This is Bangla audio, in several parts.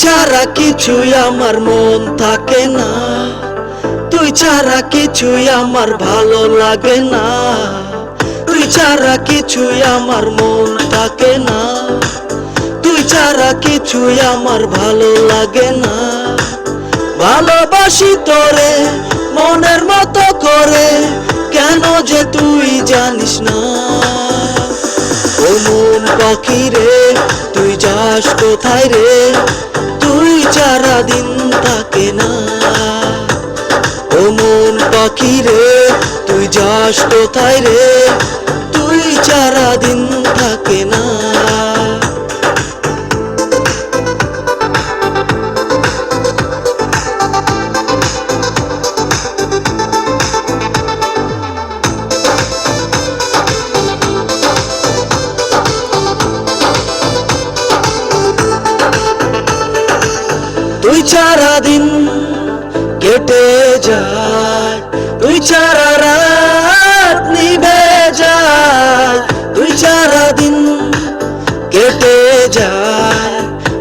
ছাড়া কিছুই আমার মন থাকে না, তুই ছাড়া কিছুই আমার ভালো লাগে না, তুই ছাড়া কিছুই আমার মন থাকে না, তুই ছাড়া কিছুই আমার ভালো লাগে না। ভালোবাসি তোরে মনের মতো করে, কেন যে তুই জানিস না। ও মন পাখি রে তুই যাস কোথায় রে, তুই ছাড়া দিন থাকে না। ও মন পাখি রে তুই যাস কোথায় রে, তুই ছাড়া দিন থাকে না। তুই ছাড়া দিন কেটে যায়, তুই ছাড়া রাত নিভে যায়, তুই ছাড়া দিন কেটে যায়,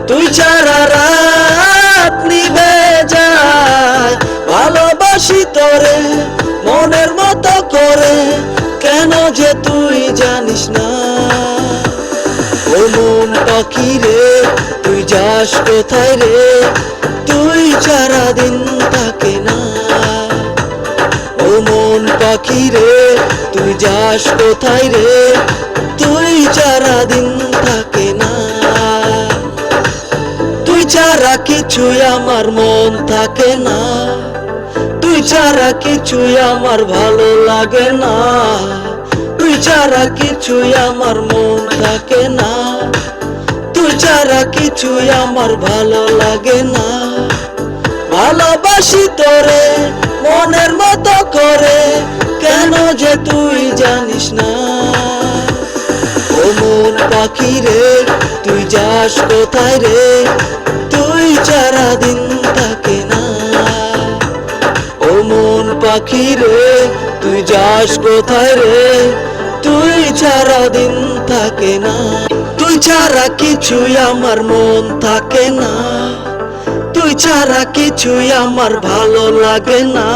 তুই ছাড়া রাত নিভে যায়। ভালোবাসি তোরে মনের মতো করে, কেন যে তুই জানিস না। ও মন পাখি রে তুই যাস কোথায় রে, তুই ছাড়া দিন থাকে না। ও মন পাখি রে তুই যাস কোথায় রে, তুই ছাড়া দিন থাকে না। তুই ছাড়া কিছুই আমার মন থাকে না, তুই ছাড়া কিছুই আমার ভালো লাগে না, তুই ছাড়া কিছুই আমার মন থাকে না, তুই ছাড়া কিছুই আমার ভালো লাগে না। ভালোবাসি তোরে মনের মতো করে, কেন যে তুই জানিস না। ও মন পাখি রে তুই যাস কোথায় রে, তুই ছাড়া দিন থাকে না। ও মন পাখি রে তুই যাস কোথায় রে, তুই ছাড়া দিন থাকে না। তুই ছাড়া কিছুই আমার মন থাকে না, তুই ছাড়া কিছুই আমার ভালো লাগে না।